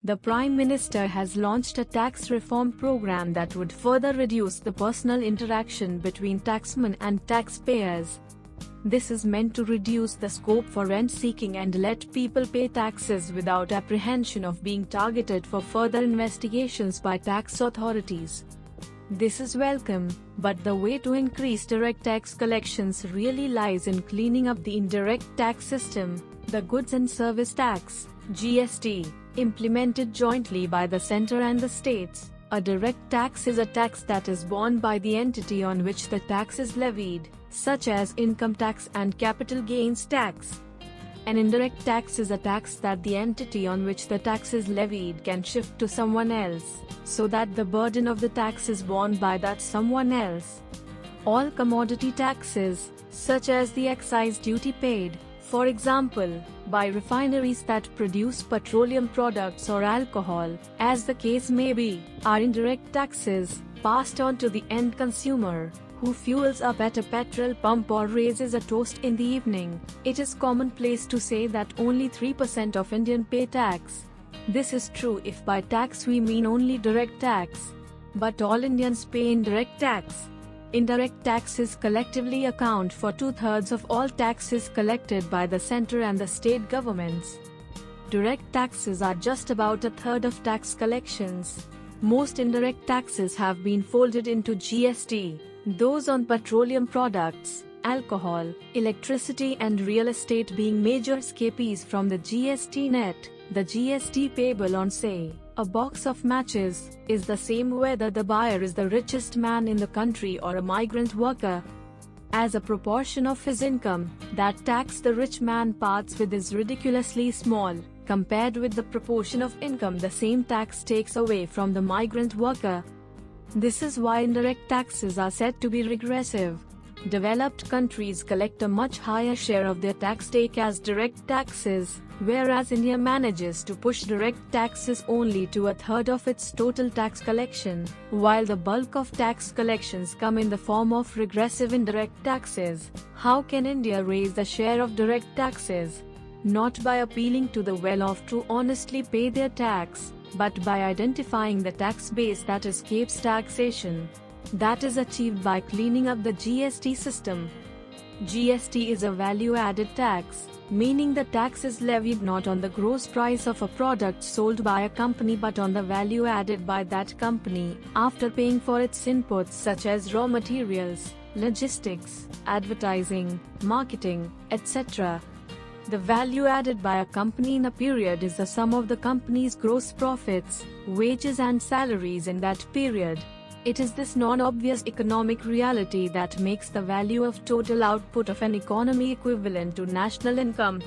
The Prime Minister has launched a tax reform program that would further reduce the personal interaction between taxmen and taxpayers. This is meant to reduce the scope for rent-seeking and let people pay taxes without apprehension of being targeted for further investigations by tax authorities. This is welcome, but the way to increase direct tax collections really lies in cleaning up the indirect tax system, the goods and service tax, GST, implemented jointly by the center and the states. A direct tax is a tax that is borne by the entity on which the tax is levied, such as income tax and capital gains tax. An indirect tax is a tax that the entity on which the tax is levied can shift to someone else, so that the burden of the tax is borne by that someone else. All commodity taxes, such as the excise duty paid, for example, by refineries that produce petroleum products or alcohol, as the case may be, are indirect taxes, passed on to the end consumer, who fuels up at a petrol pump or raises a toast in the evening. It is commonplace to say that only 3% of Indians pay tax. This is true if by tax we mean only direct tax. But all Indians pay indirect tax. Indirect taxes collectively account for 2/3 of all taxes collected by the center and the state governments. Direct taxes are just about 1/3 of tax collections. Most indirect taxes have been folded into GST. Those on petroleum products, alcohol, electricity and real estate being major escapees from the GST net. The GST payable on, say, a box of matches, is the same whether the buyer is the richest man in the country or a migrant worker. As a proportion of his income, that tax the rich man parts with is ridiculously small, compared with the proportion of income the same tax takes away from the migrant worker. This is why indirect taxes are said to be regressive. Developed countries collect a much higher share of their tax take as direct taxes, whereas India manages to push direct taxes only to 1/3 of its total tax collection, while the bulk of tax collections come in the form of regressive indirect taxes. How can India raise the share of direct taxes? Not by appealing to the well-off to honestly pay their tax, but by identifying the tax base that escapes taxation. That is achieved by cleaning up the GST system. GST is a value-added tax, meaning the tax is levied not on the gross price of a product sold by a company but on the value added by that company, after paying for its inputs such as raw materials, logistics, advertising, marketing, etc. The value added by a company in a period is the sum of the company's gross profits, wages and salaries in that period. It is this non-obvious economic reality that makes the value of total output of an economy equivalent to national income.